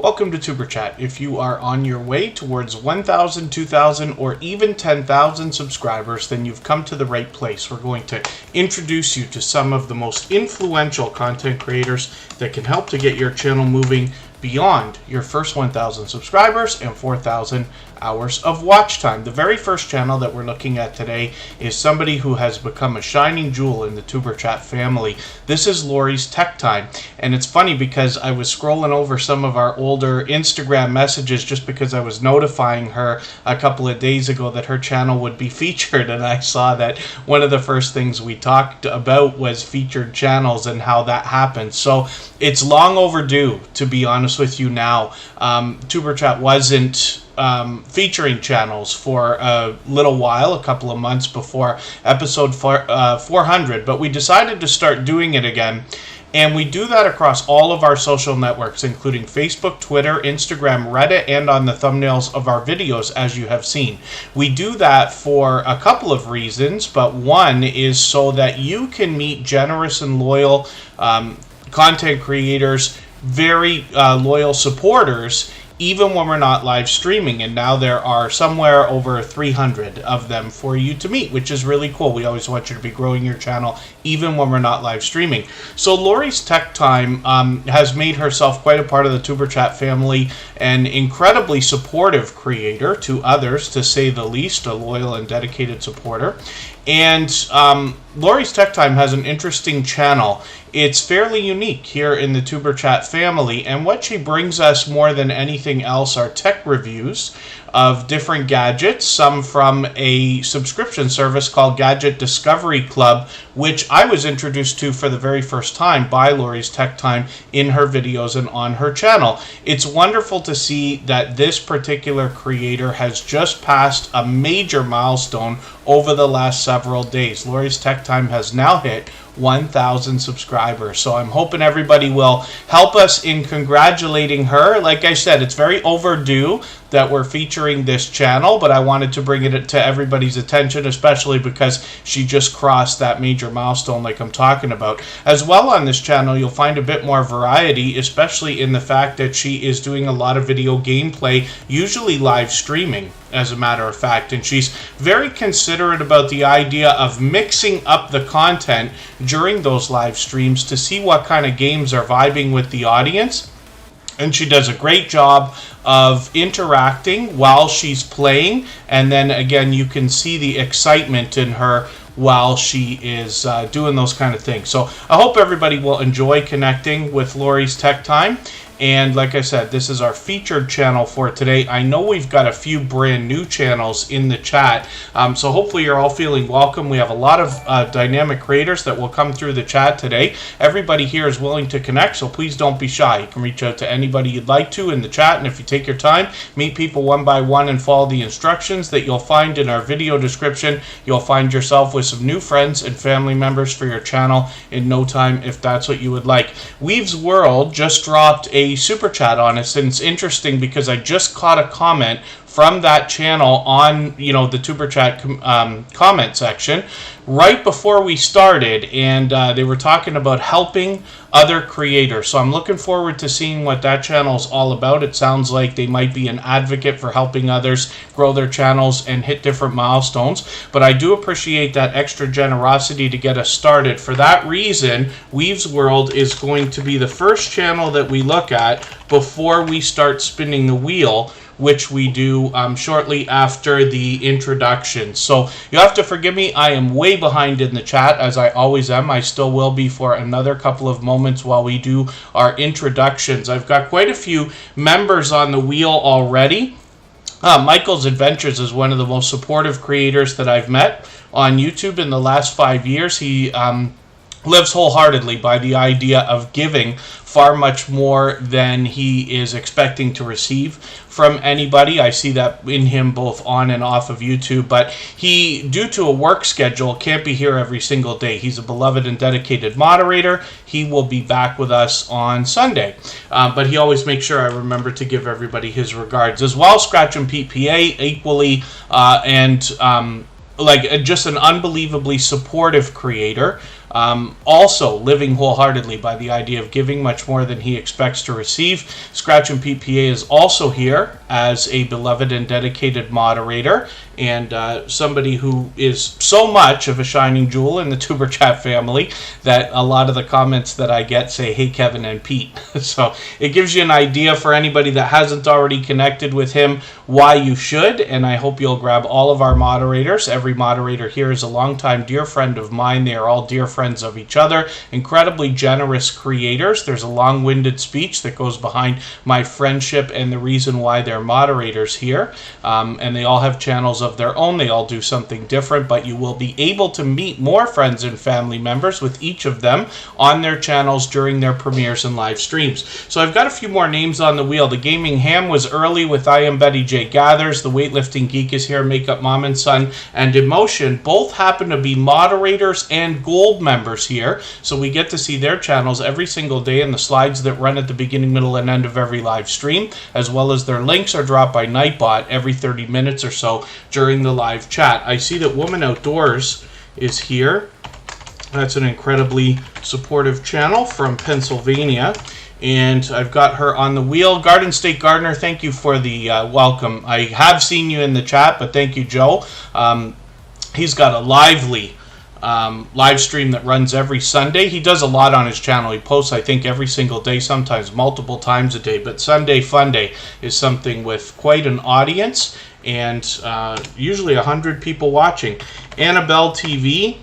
Welcome to Superchat. If you are on your way towards 1,000, 2,000, or even 10,000 subscribers, then you've come to the right place. We're going to introduce you to some of the most influential content creators that can help to get your channel moving beyond your first 1,000 subscribers and 4,000 hours of watch time. The very first channel that we're looking at today is somebody who has become a shining jewel in the Superchat family. This is Lori's Tech Time, and it's funny because I was scrolling over some of our older Instagram messages just because I was notifying her a couple of days ago that her channel would be featured, and I saw that one of the first things we talked about was featured channels and how that happened. So it's long overdue, to be honest with you now. Superchat wasn't featuring channels for a little while, a couple of months before episode 400, but we decided to start doing it again. And we do that across all of our social networks, including Facebook, Twitter, Instagram, Reddit, and on the thumbnails of our videos, as you have seen. We do that for a couple of reasons, but one is so that you can meet generous and loyal content creators, very loyal supporters, even when we're not live streaming. And now there are somewhere over 300 of them for you to meet, which is really cool. We always want you to be growing your channel even when we're not live streaming. So Lori's Tech Time has made herself quite a part of the Superchat family, an incredibly supportive creator to others, to say the least, a loyal and dedicated supporter. And Lori's Tech Time has an interesting channel. It's fairly unique here in the Superchat family, and what she brings us more than anything else are tech reviews of different gadgets, some from a subscription service called Gadget Discovery Club, which I was introduced to for the very first time by Lori's Tech Time in her videos and on her channel. It's wonderful to see that this particular creator has just passed a major milestone over the last several days. Lori's Tech Time has now hit 1,000 subscribers. So I'm hoping everybody will help us in congratulating her. Like I said, it's very overdue that we're featuring this channel, but I wanted to bring it to everybody's attention, especially because she just crossed that major milestone like I'm talking about. As well, on this channel, you'll find a bit more variety, especially in the fact that she is doing a lot of video gameplay, usually live streaming, as a matter of fact, and she's very considerate about the idea of mixing up the content during those live streams to see what kind of games are vibing with the audience. And she does a great job of interacting while she's playing, and then again you can see the excitement in her while she is doing those kind of things. So I hope everybody will enjoy connecting with Lori's Tech Time. And like I said, this is our featured channel for today. I know we've got a few brand new channels in the chat, so hopefully you're all feeling welcome. We have a lot of dynamic creators that will come through the chat today. Everybody here is willing to connect, so please don't be shy. You can reach out to anybody you'd like to in the chat, and if you take your time, meet people one by one and follow the instructions that you'll find in our video description, you'll find yourself with some new friends and family members for your channel in no time, if that's what you would like. Weave's World just dropped a super chat on us, and it's interesting because I just caught a comment from that channel on the Superchat comment section right before we started, and they were talking about helping other creators. So I'm looking forward to seeing what that channel is all about. It sounds like they might be an advocate for helping others grow their channels and hit different milestones, but I do appreciate that extra generosity to get us started. For that reason, Weave's World is going to be the first channel that we look at before we start spinning the wheel, which we do shortly after the introduction. So you have to forgive me, I am way behind in the chat, as I always am. I still will be for another couple of moments while we do our introductions. I've got quite a few members on the wheel already. Michael's Adventures is one of the most supportive creators that I've met on YouTube in the last 5 years. He lives wholeheartedly by the idea of giving far much more than he is expecting to receive from anybody. I see that in him both on and off of YouTube, but he, due to a work schedule, can't be here every single day. He's a beloved and dedicated moderator. He will be back with us on Sunday, but he always makes sure I remember to give everybody his regards. As well, Scratch and Pete PA equally, and like just an unbelievably supportive creator. Also living wholeheartedly by the idea of giving much more than he expects to receive. Scratch and Pete PA is also here as a beloved and dedicated moderator, and somebody who is so much of a shining jewel in the Tuber Chat family that a lot of the comments that I get say, "Hey Kevin and Pete." So it gives you an idea for anybody that hasn't already connected with him why you should, and I hope you'll grab all of our moderators. Every moderator here is a longtime dear friend of mine. They are all dear friends of each other, incredibly generous creators. There's a long-winded speech that goes behind my friendship and the reason why they're moderators here, and they all have channels of their own. They all do something different, but you will be able to meet more friends and family members with each of them on their channels during their premieres and live streams. So I've got a few more names on the wheel. The Gaming Ham was early with I Am Betty J Gathers. The Weightlifting Geek is here. Makeup Mom and Son and Emotion both happen to be moderators and gold members here, so we get to see their channels every single day in the slides that run at the beginning, middle, and end of every live stream, as well as their links are dropped by Nightbot every 30 minutes or so during the live chat. I see that Woman Outdoors is here. That's an incredibly supportive channel from Pennsylvania, and I've got her on the wheel. Garden State Gardener, thank you for the welcome. I have seen you in the chat, but thank you, Joe. He's got a lively live stream that runs every Sunday. He does a lot on his channel. He posts, I think, every single day, sometimes multiple times a day, but Sunday Fun Day is something with quite an audience, and usually 100 people watching. Annabelle TV,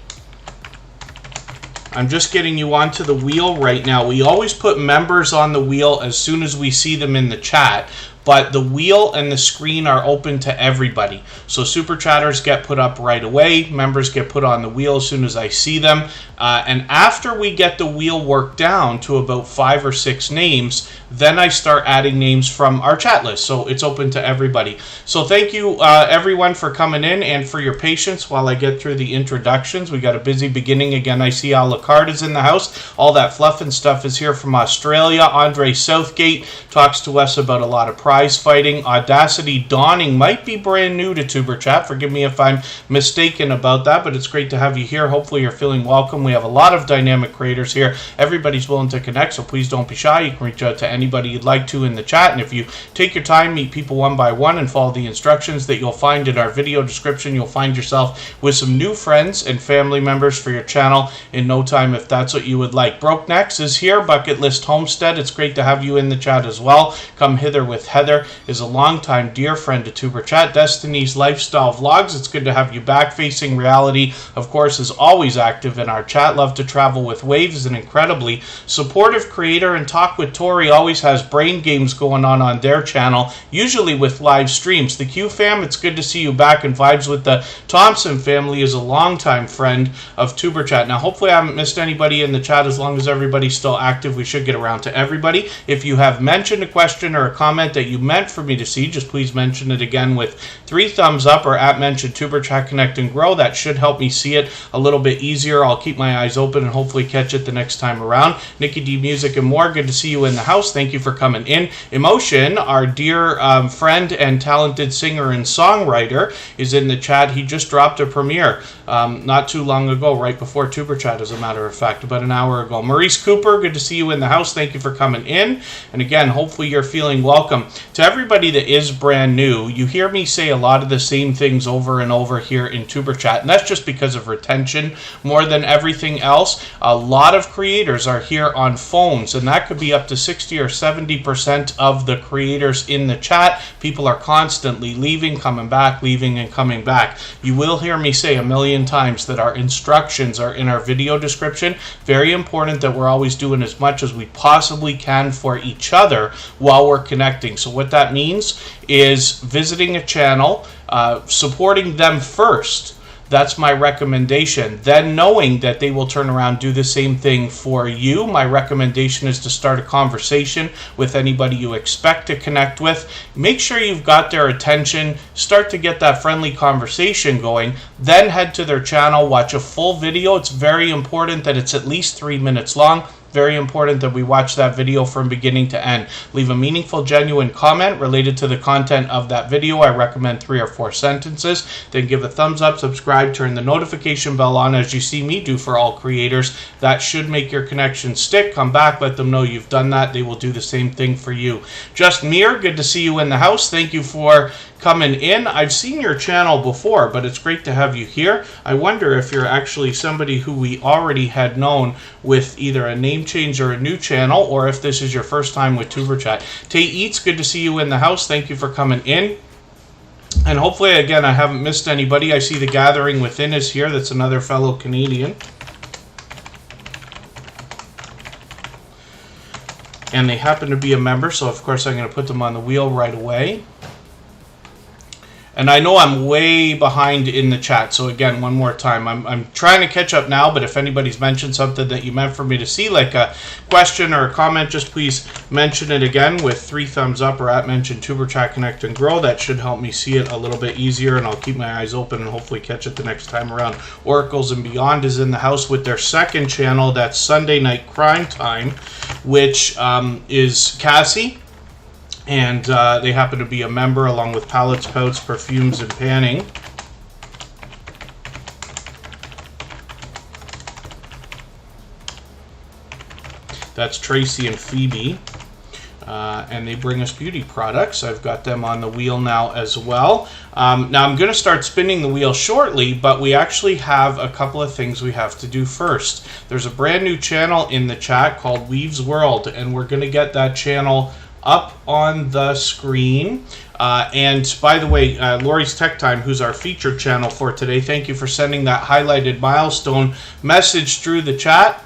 I'm just getting you onto the wheel right now. We always put members on the wheel as soon as we see them in the chat, but the wheel and the screen are open to everybody. So Super Chatters get put up right away. Members get put on the wheel as soon as I see them. And after we get the wheel worked down to about 5 or 6 names, then I start adding names from our chat list. So it's open to everybody. So thank you everyone for coming in and for your patience while I get through the introductions. We got a busy beginning. Again, I see Al Lacard is in the house. All that fluff and stuff is here from Australia. Andre Southgate talks to us about a lot of prize fighting. Audacity Dawning might be brand new to Tuber Chat. Forgive me if I'm mistaken about that, but it's great to have you here. Hopefully you're feeling welcome. We have a lot of dynamic creators here. Everybody's willing to connect, so please don't be shy. You can reach out to anybody you'd like to in the chat, and if you take your time, meet people one by one, and follow the instructions that you'll find in our video description, you'll find yourself with some new friends and family members for your channel in no time if that's what you would like. Broke Necks is here. Bucket List Homestead, it's great to have you in the chat as well. Come Hither with Heather is a longtime dear friend to Tuber Chat. Destiny's Lifestyle Vlogs, it's good to have you back. Facing Reality, of course, is always active in our chat. Love to Travel with Waves is an incredibly supportive creator, and Talk with Tori always has brain games going on their channel, usually with live streams. The Q fam, it's good to see you back, and Vibes with the Thompson family is a longtime friend of Tuber Chat. Now, hopefully I haven't missed anybody in the chat. As long as everybody's still active, we should get around to everybody. If you have mentioned a question or a comment that you meant for me to see, just please mention it again with 3 thumbs up or at mention Tuber Chat Connect and Grow. That should help me see it a little bit easier. I'll keep my eyes open and hopefully catch it the next time around. Nikki D Music and more, good to see you in the house. Thank you for coming in. Emotion, our dear friend and talented singer and songwriter, is in the chat. He just dropped a premiere not too long ago, right before Tuber Chat, as a matter of fact, about an hour ago. Maurice Cooper, good to see you in the house. Thank you for coming in. And again, hopefully you're feeling welcome. To everybody that is brand new, you hear me say a lot of the same things over and over here in Tuber Chat, and that's just because of retention more than everything else. A lot of creators are here on phones, and that could be up to 60 or 70% of the creators in the chat. People are constantly leaving, coming back, leaving, and coming back. You will hear me say a million times that our instructions are in our video description. Very important that we're always doing as much as we possibly can for each other while we're connecting. So what that means is visiting a channel, supporting them first. That's my recommendation. Then knowing that they will turn around, do the same thing for you. My recommendation is to start a conversation with anybody you expect to connect with. Make sure you've got their attention. Start to get that friendly conversation going. Then head to their channel, watch a full video. It's very important that it's at least 3 minutes long. Very important that we watch that video from beginning to end. Leave a meaningful, genuine comment related to the content of that video. I recommend 3 or 4 sentences. Then give a thumbs up, subscribe, turn the notification bell on as you see me do for all creators. That should make your connection stick. Come back, let them know you've done that. They will do the same thing for you. Just Mir, good to see you in the house. Thank you for coming in. I've seen your channel before, but it's great to have you here. I wonder if you're actually somebody who we already had known with either a name change or a new channel, or if this is your first time with Superchat. Tay Eats, good to see you in the house. Thank you for coming in. And hopefully, again, I haven't missed anybody. I see the Gathering Within is here. That's another fellow Canadian. And they happen to be a member, so of course I'm going to put them on the wheel right away. And I know I'm way behind in the chat, so again, one more time, I'm trying to catch up now, but if anybody's mentioned something that you meant for me to see, like a question or a comment, just please mention it again with 3 thumbs up or @mention Tuberchat Connect and Grow. That should help me see it a little bit easier, and I'll keep my eyes open and hopefully catch it the next time around. Oracles and Beyond is in the house with their second channel, that's Sunday Night Crime Time, which is Cassie. And they happen to be a member along with Palettes, Pouts, Perfumes, and Panning. That's Tracy and Phoebe. And they bring us beauty products. I've got them on the wheel now as well. Now I'm going to start spinning the wheel shortly, but we actually have a couple of things we have to do first. There's a brand new channel in the chat called Weave's World, and we're going to get that channel up on the screen. And by the way, Lori's Tech Time, who's our featured channel for today, thank you for sending that highlighted milestone message through the chat.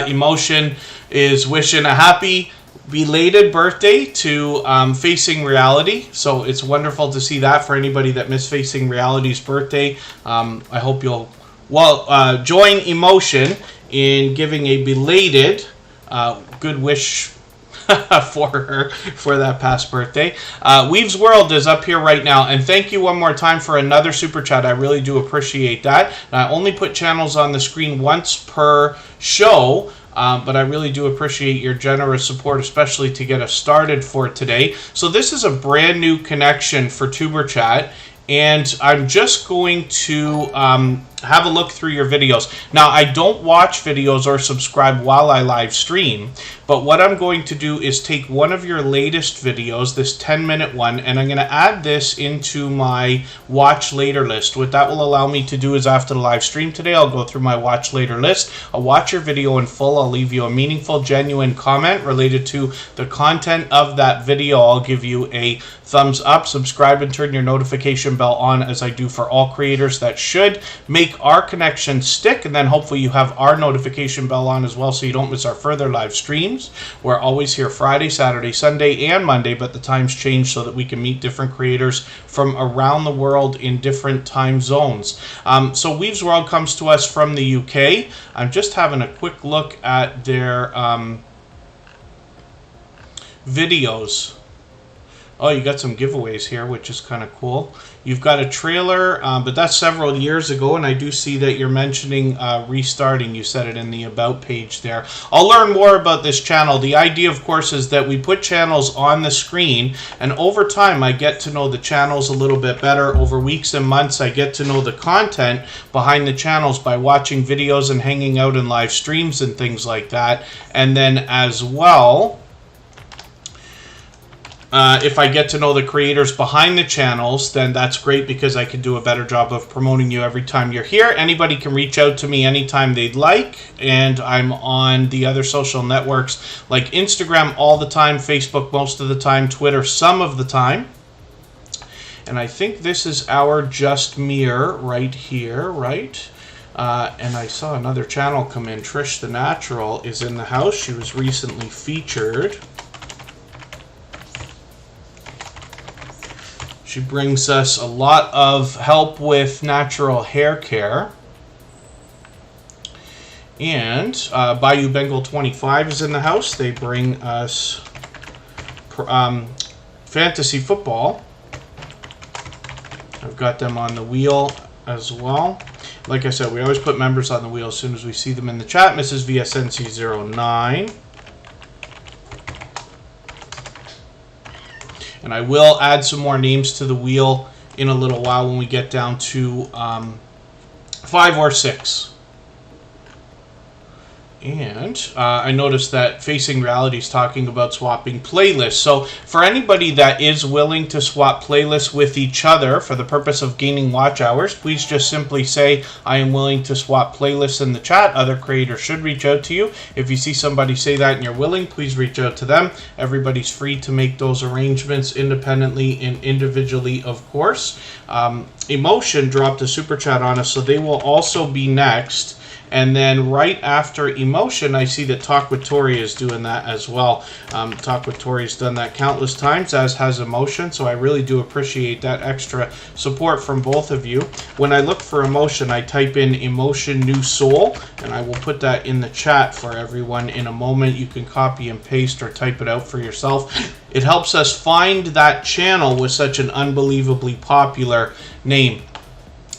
Emotion is wishing a happy belated birthday to Facing Reality. So it's wonderful to see that for anybody that missed Facing Reality's birthday. I hope you'll join Emotion in giving a belated good wish for her for that past birthday. Weave's World is up here right now, and thank you one more time for another super chat. I really do appreciate that. And I only put channels on the screen once per show, but I really do appreciate your generous support, especially to get us started for today. So this is a brand new connection for Tuberchat, and I'm just going to have a look through your videos. Now, I don't watch videos or subscribe while I live stream, but what I'm going to do is take one of your latest videos, this 10-minute one, and I'm going to add this into my watch later list. What that will allow me to do is after the live stream today, I'll go through my watch later list. I'll watch your video in full. I'll leave you a meaningful, genuine comment related to the content of that video. I'll give you a thumbs up, subscribe, and turn your notification bell on as I do for all creators. That should make our connection stick, and then hopefully you have our notification bell on as well so you don't miss our further live streams. We're always here Friday, Saturday, Sunday, and Monday, but the times change so that we can meet different creators from around the world in different time zones. So Weave's World comes to us from the UK. I'm just having a quick look at their videos. Oh, you got some giveaways here, which is kind of cool. You've got a trailer, but that's several years ago, and I do see that you're mentioning restarting. You said it in the About page there. I'll learn more about this channel. The idea, of course, is that we put channels on the screen, and over time, I get to know the channels a little bit better. Over weeks and months, I get to know the content behind the channels by watching videos and hanging out in live streams and things like that. And then as well, if I get to know the creators behind the channels, then that's great because I can do a better job of promoting you every time you're here. Anybody can reach out to me anytime they'd like, and I'm on the other social networks like Instagram all the time, Facebook most of the time, Twitter some of the time. And I think this is our Just Mir right here, right? And I saw another channel come in. Trish the Natural is in the house. She was recently featured. She brings us a lot of help with natural hair care. And Bayou Bengal 25 is in the house. They bring us fantasy football. I've got them on the wheel as well. Like I said, we always put members on the wheel as soon as we see them in the chat. Mrs. VSNC09. And I will add some more names to the wheel in a little while when we get down to 5 or 6. And I noticed that Facing Reality is talking about swapping playlists. So for anybody that is willing to swap playlists with each other for the purpose of gaining watch hours, please just simply say, I am willing to swap playlists in the chat. Other creators should reach out to you. If you see somebody say that and you're willing, please reach out to them. Everybody's free to make those arrangements independently and individually, of course. Emotion dropped a super chat on us, so they will also be next. And then right after Emotion, I see that Talk with Tori is doing that as well. Talk with Tori has done that countless times, as has Emotion. So I really do appreciate that extra support from both of you. When I look for Emotion, I type in Emotion New Soul, and I will put that in the chat for everyone in a moment. You can copy and paste or type it out for yourself. It helps us find that channel with such an unbelievably popular name.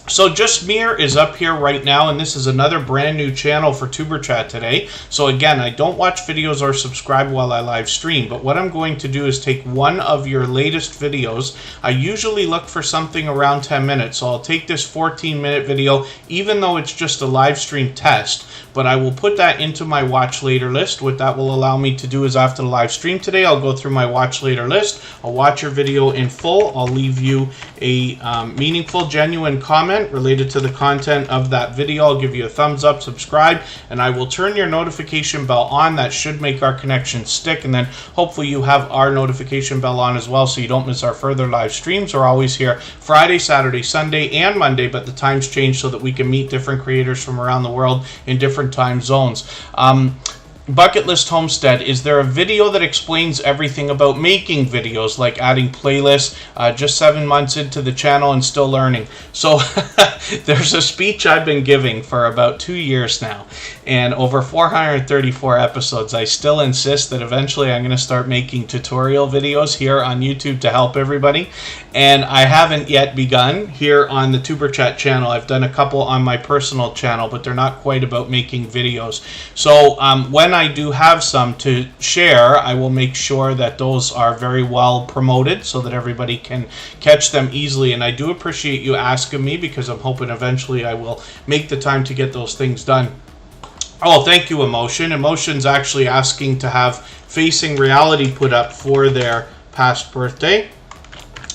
So Just Mere is up here right now, and this is another brand new channel for Superchat today. So again, I don't watch videos or subscribe while I live stream, but what I'm going to do is take one of your latest videos. I usually look for something around 10 minutes, so I'll take this 14-minute video, even though it's just a live stream test, but I will put that into my watch later list. What that will allow me to do is after the live stream today, I'll go through my watch later list. I'll watch your video in full. I'll leave you a meaningful, genuine comment related to the content of that video. I'll give you a thumbs up, subscribe, and I will turn your notification bell on. That should make our connection stick, and then hopefully you have our notification bell on as well so you don't miss our further live streams. We're always here Friday, Saturday, Sunday, and Monday, but the times change so that we can meet different creators from around the world in different time zones. Bucket List Homestead, is there a video that explains everything about making videos, like adding playlists? Just 7 months into the channel and still learning. So there's a speech I've been giving for about 2 years now, and over 434 episodes. I still insist that eventually I'm going to start making tutorial videos here on YouTube to help everybody, and I haven't yet begun here on the Superchat channel. I've done a couple on my personal channel, but they're not quite about making videos. So when I do have some to share, I will make sure that those are very well promoted so that everybody can catch them easily. And I do appreciate you asking me, because I'm hoping eventually I will make the time to get those things done. Oh, thank you, Emotion. Emotion's actually asking to have Facing Reality put up for their past birthday.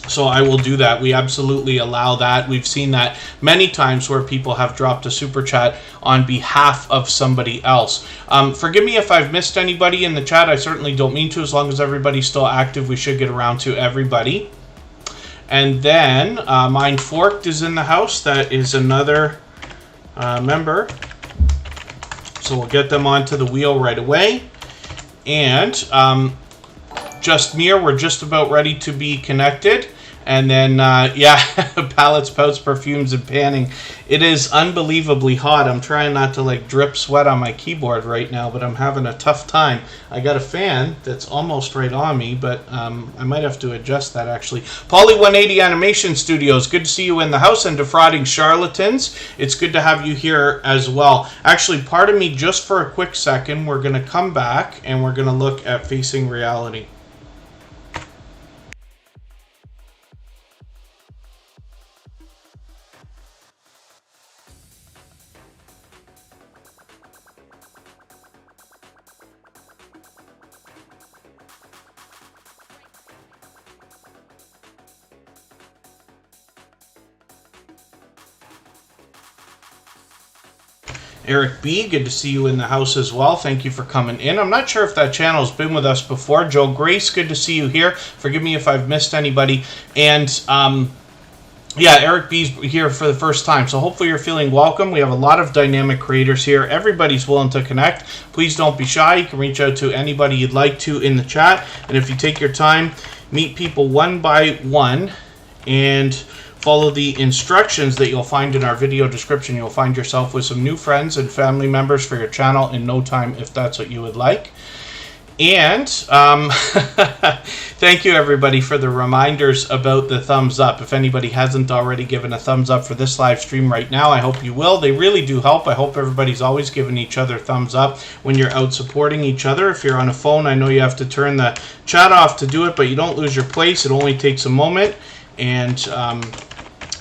So I will do that. We absolutely allow that. We've seen that many times where people have dropped a super chat on behalf of somebody else. Forgive me if I've missed anybody in the chat. I certainly don't mean to. As long as everybody's still active, we should get around to everybody. And then Mind Forked is in the house. That is another member. So we'll get them onto the wheel right away. And Just Mere, we're just about ready to be connected. And then, yeah, palettes, pouts, perfumes, and panning. It is unbelievably hot. I'm trying not to, like, drip sweat on my keyboard right now, but I'm having a tough time. I got a fan that's almost right on me, but I might have to adjust that, actually. Polly180 Animation Studios, good to see you in the house. And Defrauding Charlatans, it's good to have you here as well. Actually, pardon me just for a quick second. We're going to come back, and we're going to look at Facing Reality. Eric B., good to see you in the house as well. Thank you for coming in. I'm not sure if that channel's been with us before. Joe Grace, good to see you here. Forgive me if I've missed anybody. And yeah, Eric B's here for the first time, so hopefully you're feeling welcome. We have a lot of dynamic creators here. Everybody's willing to connect. Please don't be shy. You can reach out to anybody you'd like to in the chat. And if you take your time, meet people one by one and follow the instructions that you'll find in our video description. You'll find yourself with some new friends and family members for your channel in no time, if that's what you would like. And thank you, everybody, for the reminders about the thumbs up. If anybody hasn't already given a thumbs up for this live stream right now, I hope you will. They really do help. I hope everybody's always giving each other thumbs up when you're out supporting each other. If you're on a phone, I know you have to turn the chat off to do it, but you don't lose your place. It only takes a moment. And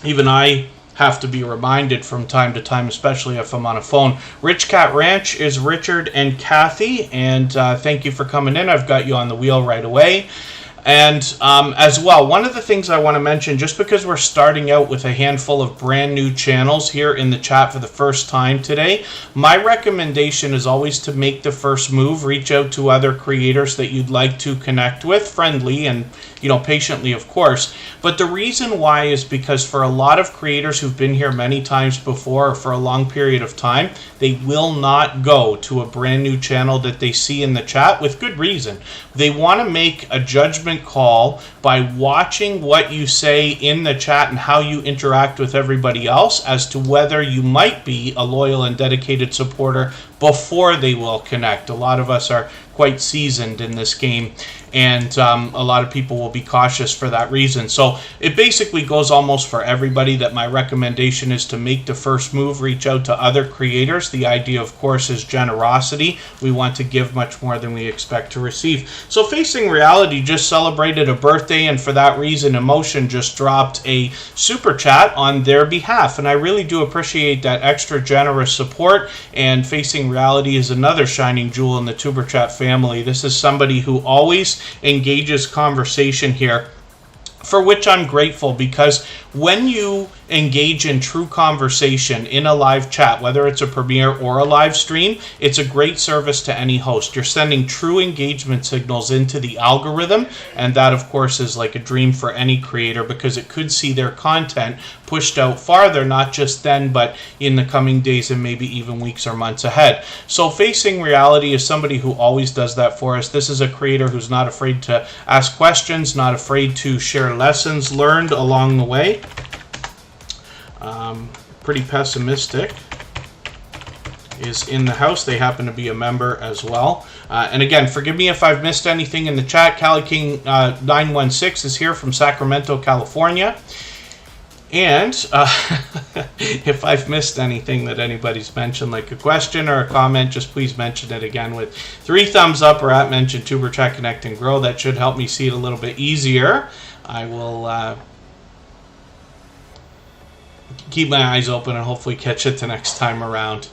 even I have to be reminded from time to time, especially if I'm on a phone. Rich Cat Ranch is Richard and Kathy, and thank you for coming in. I've got you on the wheel right away. And as well, one of the things I want to mention, just because we're starting out with a handful of brand new channels here in the chat for the first time today, my recommendation is always to make the first move, reach out to other creators that you'd like to connect with, friendly and, patiently, of course. But the reason why is because for a lot of creators who've been here many times before or for a long period of time, they will not go to a brand new channel that they see in the chat with good reason. They want to make a judgment call by watching what you say in the chat and how you interact with everybody else as to whether you might be a loyal and dedicated supporter before they will connect. A lot of us are quite seasoned in this game, and a lot of people will be cautious for that reason. So it basically goes almost for everybody that my recommendation is to make the first move, reach out to other creators. The idea, of course, is generosity. We want to give much more than we expect to receive. So Facing Reality just celebrated a birthday, and for that reason, Emotion just dropped a super chat on their behalf, and I really do appreciate that extra generous support. And Facing Reality is another shining jewel in the Tuber Chat family. This is somebody who always engages conversation here, for which I'm grateful, because when you engage in true conversation in a live chat, whether it's a premiere or a live stream, it's a great service to any host. You're sending true engagement signals into the algorithm, and that, of course, is like a dream for any creator, because it could see their content pushed out farther, not just then, but in the coming days and maybe even weeks or months ahead. So Facing Reality is somebody who always does that for us. This is a creator who's not afraid to ask questions, not afraid to share lessons learned along the way. Pretty Pessimistic is in the house. They happen to be a member as well. And again, forgive me if I've missed anything in the chat. Cali King 916 is here from Sacramento, California. And if I've missed anything that anybody's mentioned, like a question or a comment, just please mention it again with 3 thumbs up or at mention Tuber Chat Connect and Grow. That should help me see it a little bit easier. I will keep my eyes open and hopefully catch it the next time around.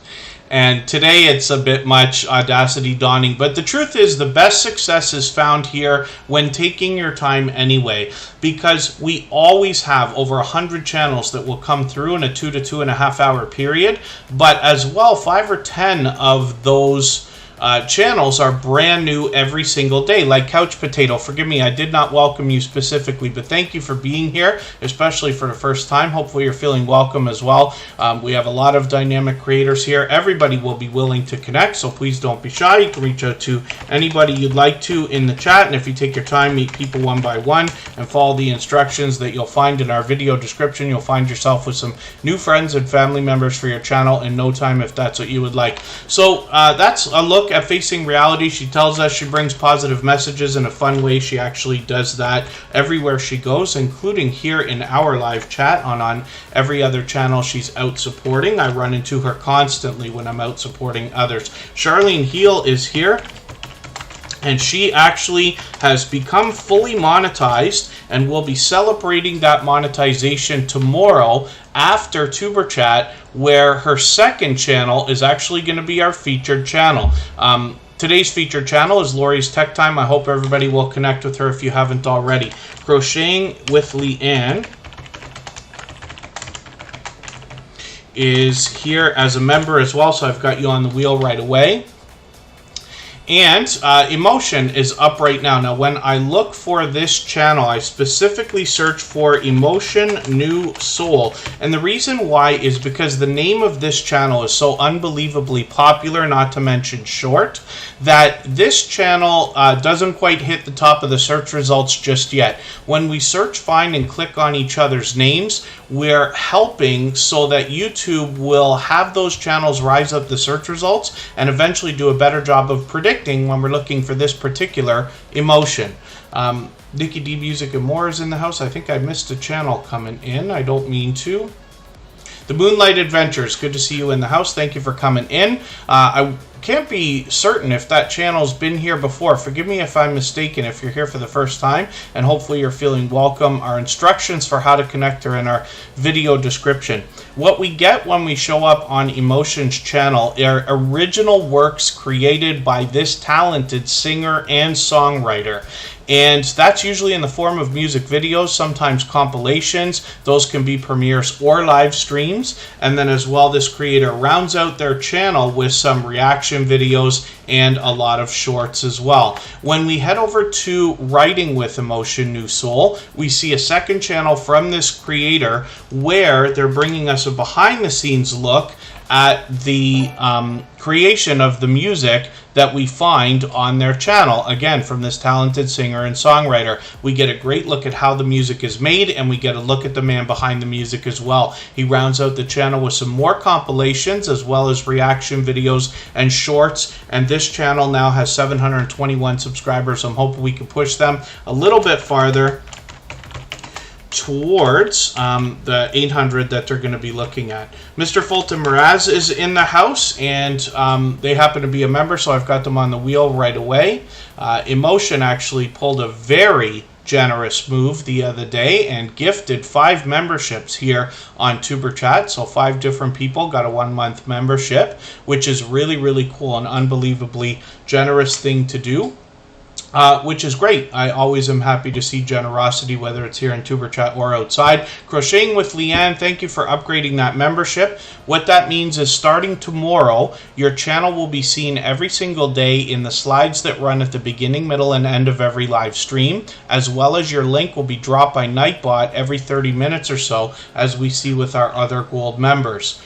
And today it's a bit much Audacity dawning, but the truth is the best success is found here when taking your time anyway, because we always have over 100 channels that will come through in a 2 to 2.5 hour period, but as well 5 or 10 of those channels are brand new every single day, like Couch Potato. Forgive me, I did not welcome you specifically, but thank you for being here, especially for the first time. Hopefully you're feeling welcome as well. We have a lot of dynamic creators here. Everybody will be willing to connect, so please don't be shy. You can reach out to anybody you'd like to in the chat, and if you take your time, meet people one by one and follow the instructions that you'll find in our video description, you'll find yourself with some new friends and family members for your channel in no time, if that's what you would like. So that's a look at Facing Reality. She tells us she brings positive messages in a fun way. She actually does that everywhere she goes, including here in our live chat. On every other channel she's out supporting. I run into her constantly when I'm out supporting others. Charlene Heel is here, and she actually has become fully monetized and will be celebrating that monetization tomorrow after Tuber Chat, where her second channel is actually going to be our featured channel. Today's featured channel is Lori's Tech Time. I hope everybody will connect with her if you haven't already. Crocheting with Leanne is here as a member as well, so I've got you on the wheel right away. And Emotion is up right now. Now, when I look for this channel, I specifically search for Emotion New Soul. And the reason why is because the name of this channel is so unbelievably popular, not to mention short, that this channel doesn't quite hit the top of the search results just yet. When we search, find, and click on each other's names, we're helping so that YouTube will have those channels rise up the search results and eventually do a better job of predicting predicting when we're looking for this particular emotion. Nikki D Music and More is in the house. I think I missed a channel coming in. I don't mean to. The Moonlight Adventures, good to see you in the house. Thank you for coming in. I can't be certain if that channel's been here before. Forgive me if I'm mistaken if you're here for the first time, and hopefully you're feeling welcome. Our instructions for how to connect are in our video description. What we get when we show up on Emotion's channel are original works created by this talented singer and songwriter. And that's usually in the form of music videos, sometimes compilations. Those can be premieres or live streams. And then as well, this creator rounds out their channel with some reaction videos and a lot of shorts as well. When we head over to Writing with Emotion New Soul, we see a second channel from this creator where they're bringing us a behind the scenes look at the creation of the music that we find on their channel. Again, from this talented singer and songwriter. We get a great look at how the music is made, and we get a look at the man behind the music as well. He rounds out the channel with some more compilations as well as reaction videos and shorts, and this channel now has 721 subscribers. I'm hoping we can push them a little bit farther towards the 800 that they're going to be looking at. Mr. Fulton Mraz is in the house, and they happen to be a member, so I've got them on the wheel right away. Emotion actually pulled a very generous move the other day and gifted 5 memberships here on Superchat. So 5 different people got a 1-month membership, which is really, really cool and unbelievably generous thing to do. Which is great. I always am happy to see generosity, whether it's here in Tuber Chat or outside. Crocheting with Leanne, thank you for upgrading that membership. What that means is starting tomorrow, your channel will be seen every single day in the slides that run at the beginning, middle, and end of every live stream, as well as your link will be dropped by Nightbot every 30 minutes or so, as we see with our other gold members.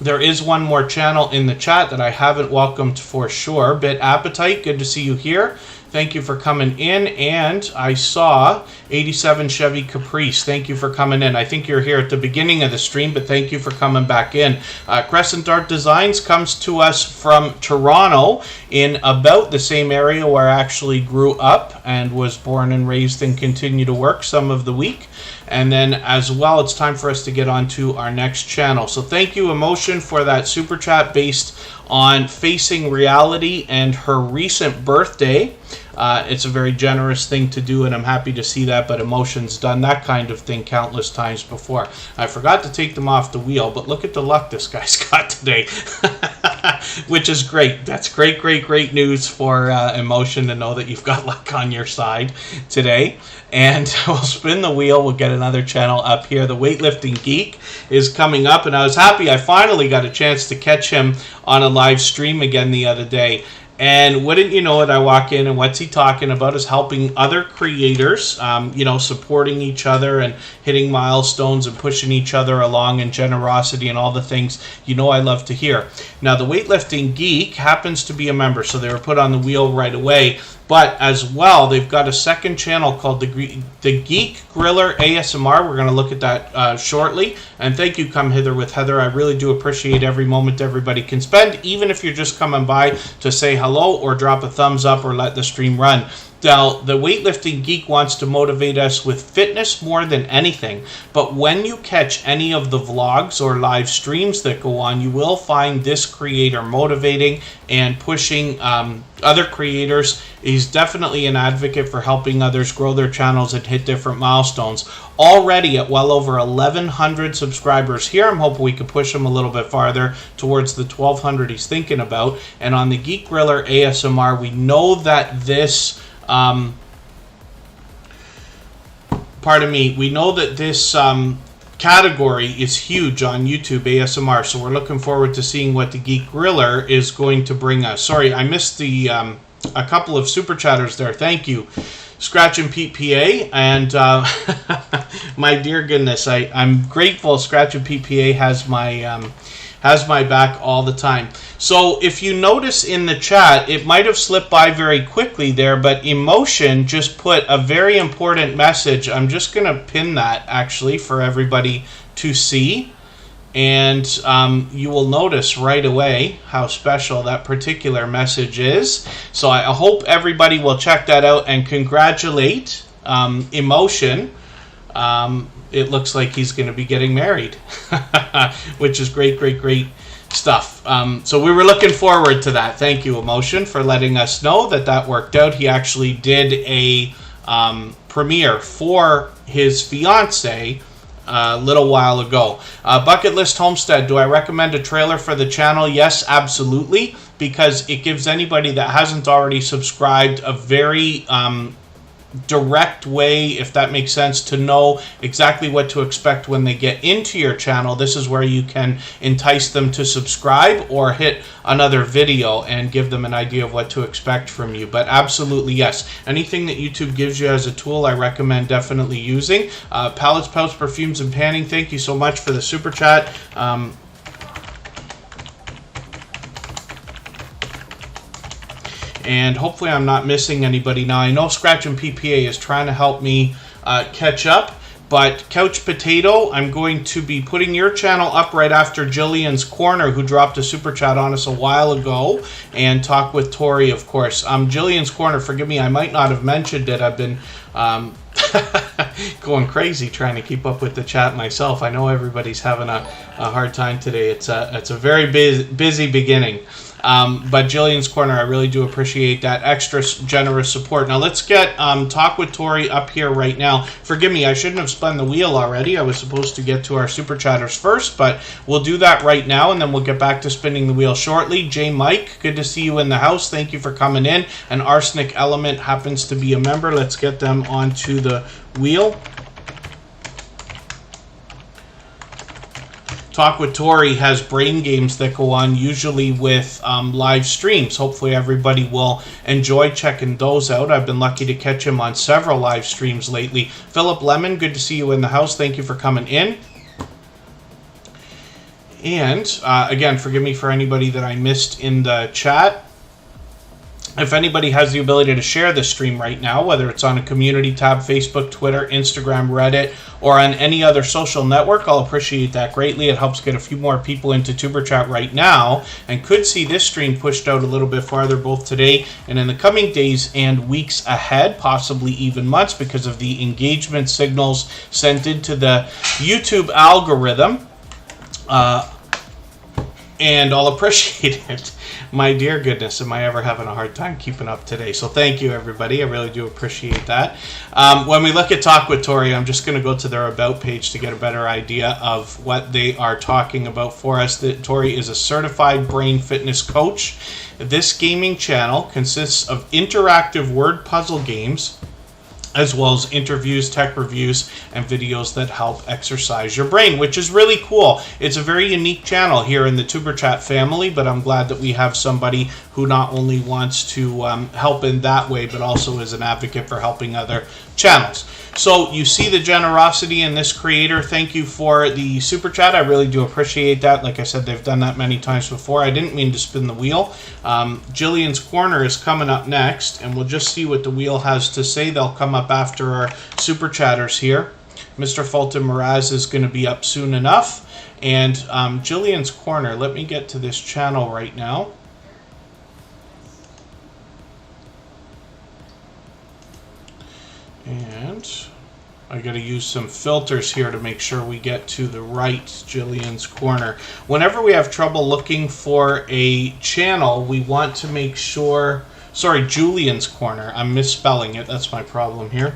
There is one more channel in the chat that I haven't welcomed for sure. Bit Appetite, good to see you here. Thank you for coming in. And I saw 87 Chevy Caprice. Thank you for coming in. I think you're here at the beginning of the stream, but thank you for coming back in. Crescent Dart Designs comes to us from Toronto, in about the same area where I actually grew up and was born and raised and continue to work some of the week. And then as well, it's time for us to get on to our next channel. So thank you, Emotion, for that super chat based on facing reality and her recent birthday. It's a very generous thing to do, and I'm happy to see that, but Emotion's done that kind of thing countless times before. I forgot to take them off the wheel, but look at the luck this guy's got today, which is great. That's great, great, great news for Emotion to know that you've got luck on your side today. And we'll spin the wheel. We'll get another channel up here. The Weightlifting Geek is coming up, and I was happy I finally got a chance to catch him on a live stream again the other day. And wouldn't you know it, I walk in, and what's he talking about is helping other creators, supporting each other and hitting milestones and pushing each other along, and generosity and all the things I love to hear. Now, the Weightlifting Geek happens to be a member, so they were put on the wheel right away. But as well, they've got a second channel called the Geek Griller ASMR. We're going to look at that shortly. And thank you, Come Hither with Heather. I really do appreciate every moment everybody can spend, even if you're just coming by to say hello or drop a thumbs up or let the stream run. Now, the Weightlifting Geek wants to motivate us with fitness more than anything. But when you catch any of the vlogs or live streams that go on, you will find this creator motivating and pushing other creators. He's definitely an advocate for helping others grow their channels and hit different milestones. Already at well over 1,100 subscribers here. I'm hoping we can push him a little bit farther towards the 1,200 he's thinking about. And on the Geek Griller ASMR, we know that this... we know that this category is huge on YouTube ASMR, so we're looking forward to seeing what the Geek Griller is going to bring us. Sorry, I missed the a couple of super chatters there. Thank you, Scratch and Pete PA, and my dear goodness, I'm grateful Scratch and Pete PA has my back all the time. So if you notice in the chat, it might have slipped by very quickly there, but Emotion just put a very important message. I'm just going to pin that actually for everybody to see. And you will notice right away how special that particular message is. So I hope everybody will check that out and congratulate Emotion. It looks like he's going to be getting married, which is great, great, great stuff. So we were looking forward to that. Thank you, Emotion, for letting us know that that worked out. He actually did a premiere for his fiance a little while ago. Bucket List Homestead, do I recommend a trailer for the channel? Yes, absolutely, because it gives anybody that hasn't already subscribed a very direct way, if that makes sense, to know exactly what to expect when they get into your channel. This is where you can entice them to subscribe or hit another video and give them an idea of what to expect from you. But absolutely, yes, anything that YouTube gives you as a tool, I recommend definitely using. Palettes, Pouch, Perfumes, and Panning, thank you so much for the super chat. And hopefully I'm not missing anybody now. I know Scratch and PPA is trying to help me catch up, but Couch Potato, I'm going to be putting your channel up right after Jillian's Corner, who dropped a super chat on us a while ago, and Talk with Tori, of course. Jillian's Corner, forgive me, I might not have mentioned it. I've been going crazy trying to keep up with the chat myself. I know everybody's having a hard time today. It's a very busy beginning. But Jillian's Corner, I really do appreciate that extra generous support. Now let's get Talk with Tori up here right now. Forgive me, I shouldn't have spun the wheel already. I was supposed to get to our super chatters first, but we'll do that right now, and then we'll get back to spinning the wheel shortly. J. Mike, good to see you in the house. Thank you for coming in. And Arsenic Element happens to be a member. Let's get them onto the wheel. Talk with Tori has brain games that go on, usually with live streams. Hopefully everybody will enjoy checking those out. I've been lucky to catch him on several live streams lately. Philip Lemon, good to see you in the house. Thank you for coming in. And again, forgive me for anybody that I missed in the chat. If anybody has the ability to share this stream right now, whether it's on a community tab, Facebook, Twitter, Instagram, Reddit, or on any other social network, I'll appreciate that greatly. It helps get a few more people into Tuber Chat right now, and could see this stream pushed out a little bit farther both today and in the coming days and weeks ahead, possibly even months, because of the engagement signals sent into the YouTube algorithm. And I'll appreciate it. My dear goodness, am I ever having a hard time keeping up today? So thank you, everybody. I really do appreciate that. When we look at Talk with Tori, I'm just going to go to their About page to get a better idea of what they are talking about for us. Tori is a certified brain fitness coach. This gaming channel consists of interactive word puzzle games, as well as interviews, tech reviews, and videos that help exercise your brain, which is really cool. It's a very unique channel here in the Tuber Chat family, but I'm glad that we have somebody who not only wants to help in that way, but also is an advocate for helping other channels. So you see the generosity in this creator. Thank you for the super chat. I really do appreciate that. Like I said, they've done that many times before. I didn't mean to spin the wheel. Jillian's Corner is coming up next, and we'll just see what the wheel has to say. They'll come up after our super chatters here. Mr. Fulton Mraz is going to be up soon enough. And Jillian's Corner, let me get to this channel right now. And I got to use some filters here to make sure we get to the right Jillian's Corner. Whenever we have trouble looking for a channel, we want to make sure... Sorry, Julian's Corner. I'm misspelling it. That's my problem here.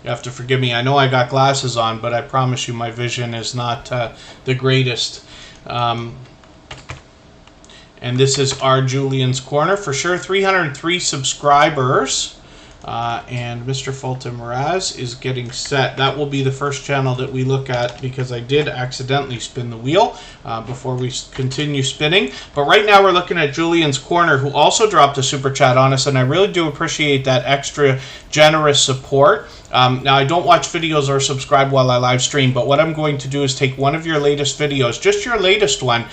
You have to forgive me. I know I got glasses on, but I promise you my vision is not the greatest. And this is our Julian's Corner for sure. 303 subscribers. And Mr. Fulton Mraz is getting set. That will be the first channel that we look at, because I did accidentally spin the wheel before we continue spinning. But right now we're looking at Julian's Corner, who also dropped a super chat on us, and I really do appreciate that extra generous support. Now, I don't watch videos or subscribe while I live stream, but what I'm going to do is take one of your latest videos, just your latest one,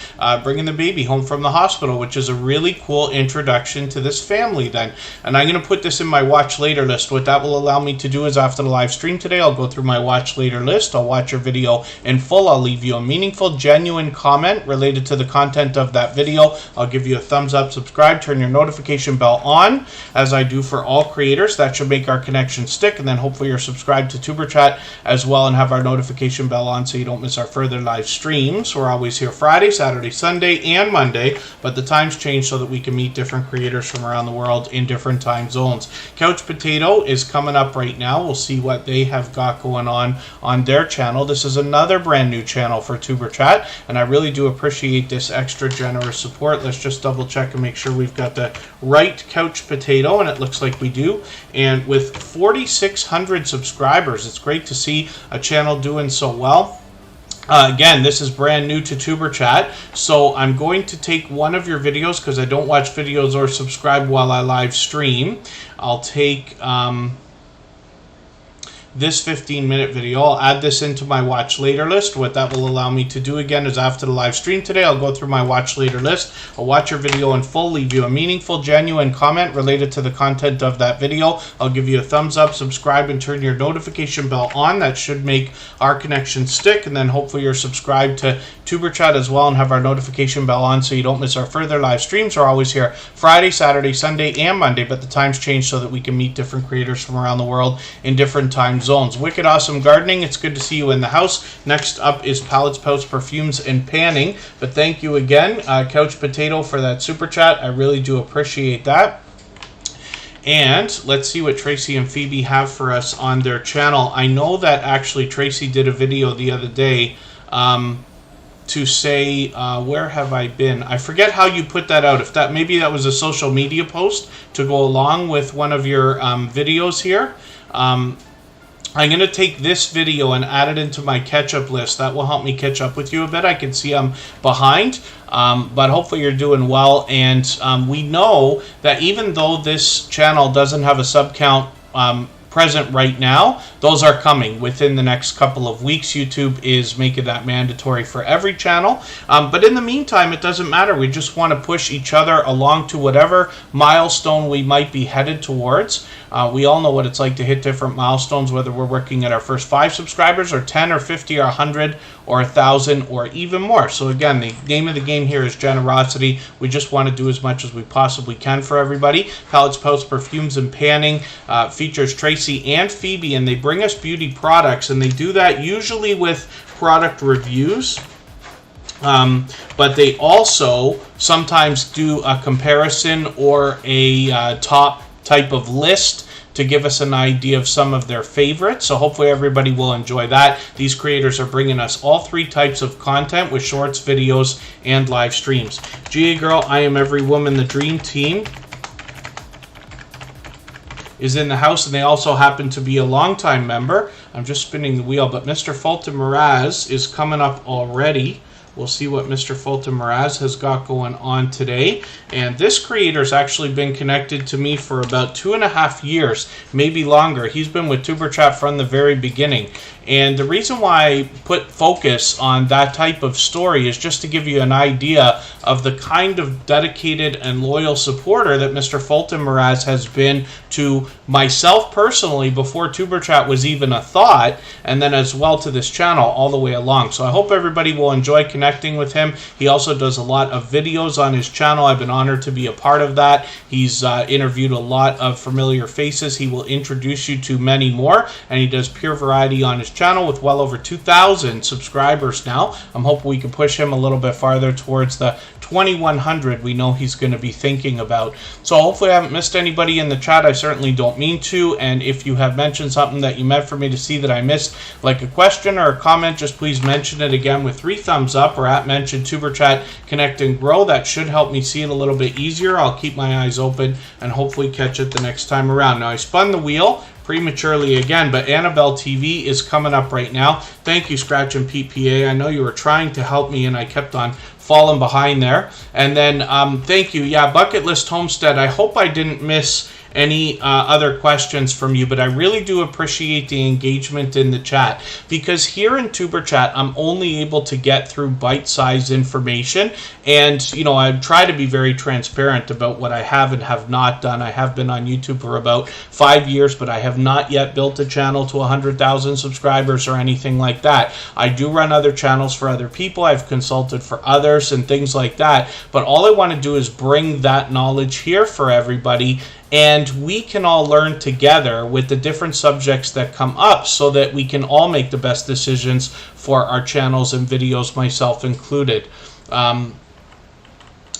bringing the baby home from the hospital, which is a really cool introduction to this family then. And I'm going to put this in my watch later list. What that will allow me to do is after the live stream today, I'll go through my watch later list. I'll watch your video in full. I'll leave you a meaningful, genuine comment related to the content of that video. I'll give you a thumbs up, subscribe, turn your notification bell on, as I do for all creators. That should make our connection stick, and then hopefully you're subscribed to Superchat as well and have our notification bell on so you don't miss our further live streams. We're always here Friday, Saturday, Sunday, and Monday, but the times change so that we can meet different creators from around the world in different time zones. Couch Potato is coming up right now. We'll see what they have got going on their channel. This is another brand new channel for Superchat, and I really do appreciate this extra generous support. Let's just double check and make sure we've got the right Couch Potato, and it looks like we do. And with 4,600 subscribers, it's great to see a channel doing so well. Again, this is brand new to Superchat, so I'm going to take one of your videos because I don't watch videos or subscribe while I live stream. I'll take this 15-minute video. I'll add this into my watch later list. What that will allow me to do again is after the live stream today, I'll go through my watch later list. I'll watch your video in full, leave you a meaningful, genuine comment related to the content of that video. I'll give you a thumbs up, subscribe, and turn your notification bell on. That should make our connection stick, and then hopefully you're subscribed to Superchat as well and have our notification bell on so you don't miss our further live streams. We're always here Friday, Saturday, Sunday, and Monday, but the times change so that we can meet different creators from around the world in different time zones. Wicked Awesome Gardening, it's good to see you in the house. Next up is Pallets, Pouts, Perfumes, and Panning. But thank you again, Couch Potato, for that super chat. I really do appreciate that. And let's see what Tracy and Phoebe have for us on their channel. I know that actually Tracy did a video the other day to say, where have I been? I forget how you put that out. If that, maybe that was a social media post to go along with one of your videos here. I'm going to take this video and add it into my catch-up list. That will help me catch up with you a bit. I can see I'm behind, but hopefully you're doing well. And we know that even though this channel doesn't have a sub count present right now, those are coming within the next couple of weeks. YouTube is making that mandatory for every channel. But in the meantime, it doesn't matter. We just want to push each other along to whatever milestone we might be headed towards. We all know what it's like to hit different milestones, whether we're working at our first 5 subscribers or 10 or 50 or 100 or 1,000 or even more. So again, the name of the game here is generosity. We just want to do as much as we possibly can for everybody. Pallets, Pouts, Perfumes, and Panning features Tracy and Phoebe, and they bring us beauty products, and they do that usually with product reviews. But they also sometimes do a comparison or a top type of list to give us an idea of some of their favorites. So hopefully everybody will enjoy that. These creators are bringing us all 3 types of content with shorts, videos, and live streams. GA Girl, I Am Every Woman, the Dream Team is in the house, and they also happen to be a longtime member. I'm just spinning the wheel, but Mr. Fulton Miraz is coming up already. We'll see what Mr. Fulton Miraz has got going on today. And this creator's actually been connected to me for about 2.5 years, maybe longer. He's been with Superchat from the very beginning. And the reason why I put focus on that type of story is just to give you an idea of the kind of dedicated and loyal supporter that Mr. Fulton Miraz has been to myself personally before Superchat was even a thought, and then as well to this channel all the way along. So I hope everybody will enjoy connecting with him. He also does a lot of videos on his channel. I've been honored to be a part of that. He's interviewed a lot of familiar faces. He will introduce you to many more, and he does pure variety on his channel with well over 2,000 subscribers now. I'm hoping we can push him a little bit farther towards the 2,100 we know he's going to be thinking about. So hopefully I haven't missed anybody in the chat. I certainly don't mean to, and if you have mentioned something that you meant for me to see that I missed, like a question or a comment, just please mention it again with 3 thumbs up or at mention Superchat Connect and Grow. That should help me see it a little bit easier. I'll keep my eyes open and hopefully catch it the next time around. Now I spun the wheel prematurely again, but Annabelle TV is coming up right now. Thank you, Scratch and Pete PA. I know you were trying to help me and I kept on falling behind there. And then thank you, yeah, Bucket List Homestead. I hope I didn't miss any other questions from you, but I really do appreciate the engagement in the chat, because here in Tuber Chat, I'm only able to get through bite-sized information, and I try to be very transparent about what I have and have not done. I have been on YouTube for about 5 years, but I have not yet built a channel to 100,000 subscribers or anything like that. I do run other channels for other people. I've consulted for others and things like that, but all I want to do is bring that knowledge here for everybody, and we can all learn together with the different subjects that come up so that we can all make the best decisions for our channels and videos, myself included.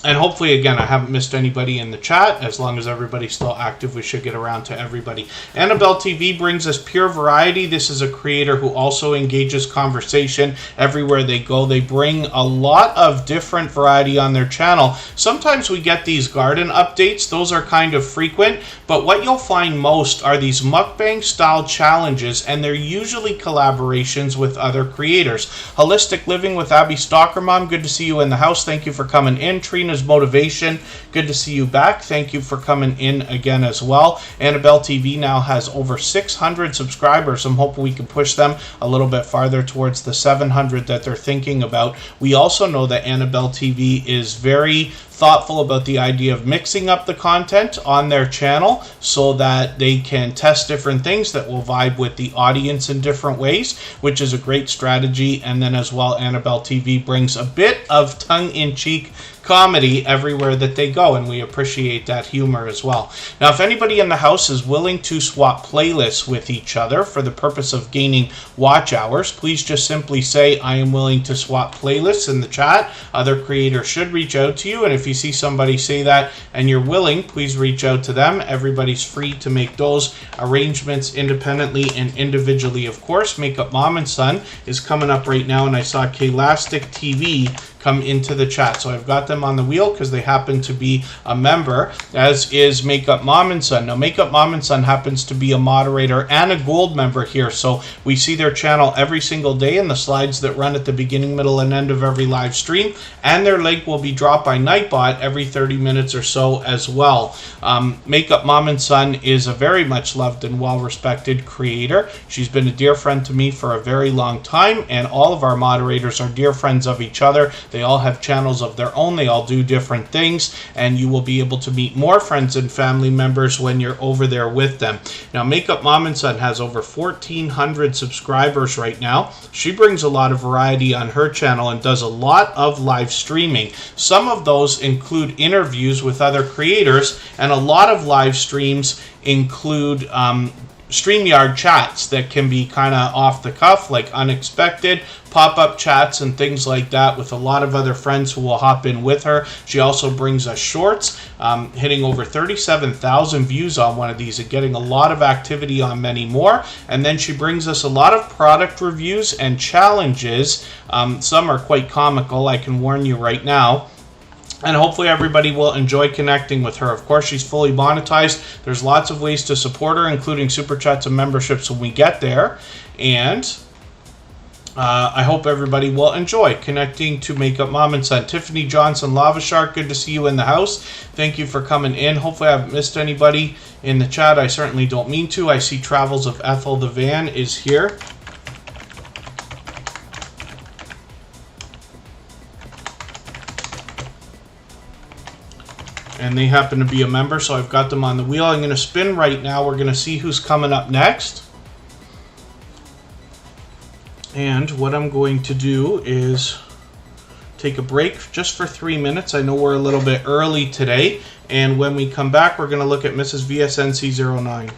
And hopefully, again, I haven't missed anybody in the chat. As long as everybody's still active, we should get around to everybody. Annabelle TV brings us pure variety. This is a creator who also engages conversation everywhere they go. They bring a lot of different variety on their channel. Sometimes we get these garden updates. Those are kind of frequent. But what you'll find most are these mukbang-style challenges, and they're usually collaborations with other creators. Holistic Living with Abby Stockermom, good to see you in the house. Thank you for coming in. Trina's Motivation, good to see you back. Thank you for coming in again as well. Annabelle TV now has over 600 subscribers. I'm hoping we can push them a little bit farther towards the 700 that they're thinking about. We also know that Annabelle TV is very thoughtful about the idea of mixing up the content on their channel so that they can test different things that will vibe with the audience in different ways, which is a great strategy. And then as well, Annabelle TV brings a bit of tongue-in-cheek comedy everywhere that they go, and we appreciate that humor as well. Now, if anybody in the house is willing to swap playlists with each other for the purpose of gaining watch hours, please just simply say, I am willing to swap playlists in the chat. Other creators should reach out to you, and if you see somebody say that and you're willing, please reach out to them. Everybody's free to make those arrangements independently and individually, of course. Makeup Mom and Son is coming up right now, and I saw Klastic TV come into the chat. So I've got them on the wheel because they happen to be a member, as is Makeup Mom and Son. Now, Makeup Mom and Son happens to be a moderator and a gold member here. So we see their channel every single day in the slides that run at the beginning, middle, and end of every live stream. And their link will be dropped by Nightbot every 30 minutes or so as well. Makeup Mom and Son is a very much loved and well-respected creator. She's been a dear friend to me for a very long time, and all of our moderators are dear friends of each other. They all have channels of their own. They all do different things, and you will be able to meet more friends and family members when you're over there with them. Now, Makeup Mom and Son has over 1,400 subscribers right now. She brings a lot of variety on her channel and does a lot of live streaming. Some of those include interviews with other creators, and a lot of live streams include StreamYard chats that can be kind of off the cuff, like unexpected pop-up chats and things like that, with a lot of other friends who will hop in with her. She also brings us shorts, hitting over 37,000 views on one of these and getting a lot of activity on many more. And then she brings us a lot of product reviews and challenges. Some are quite comical, I can warn you right now. And hopefully everybody will enjoy connecting with her. Of course, she's fully monetized. There's lots of ways to support her, including super chats and memberships when we get there. And I hope everybody will enjoy connecting to Makeup Mom and Son. Tiffany Johnson, Lava Shark, good to see you in the house. Thank you for coming in. Hopefully I haven't missed anybody in the chat. I certainly don't mean to. I see Travels of Ethel the Van is here. And they happen to be a member, so I've got them on the wheel. I'm going to spin right now. We're going to see who's coming up next. And what I'm going to do is take a break just for 3 minutes. I know we're a little bit early today. And when we come back, we're going to look at Mrs. VSNC09.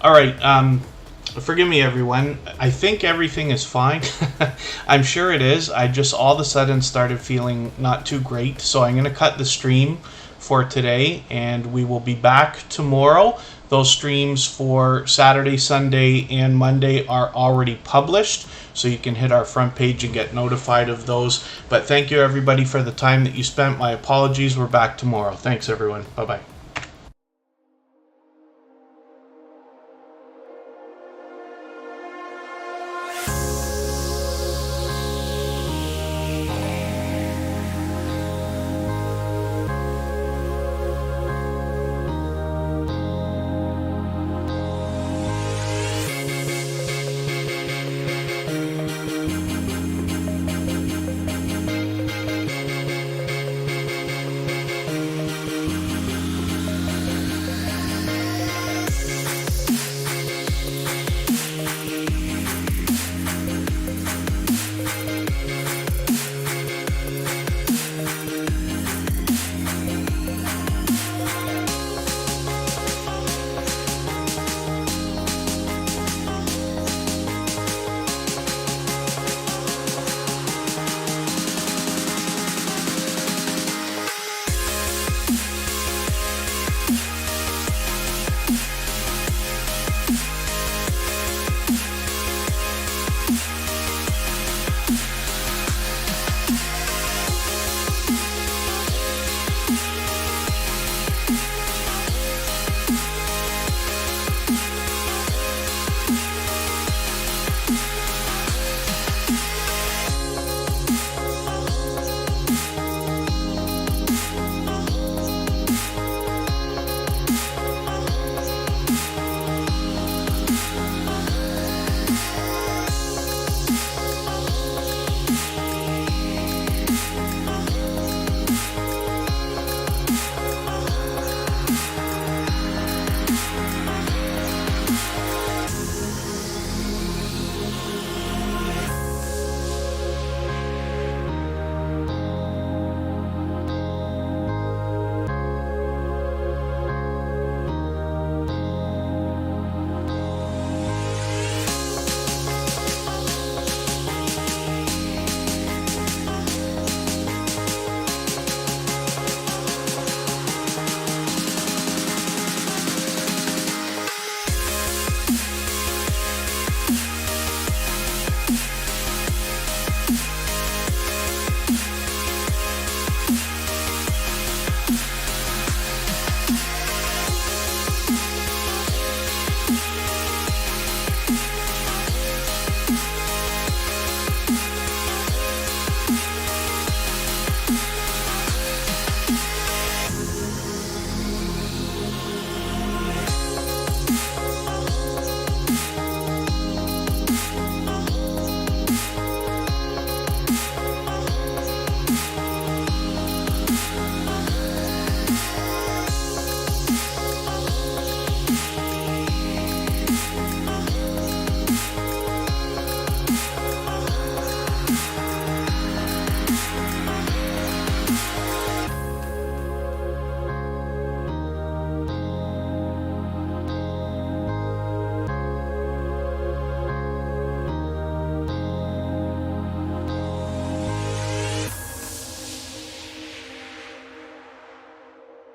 All right. Forgive me, everyone. I think everything is fine. I'm sure it is. I just all of a sudden started feeling not too great. So I'm going to cut the stream for today, and we will be back tomorrow. Those streams for Saturday, Sunday, and Monday are already published, so you can hit our front page and get notified of those. But thank you, everybody, for the time that you spent. My apologies. We're back tomorrow. Thanks, everyone. Bye-bye.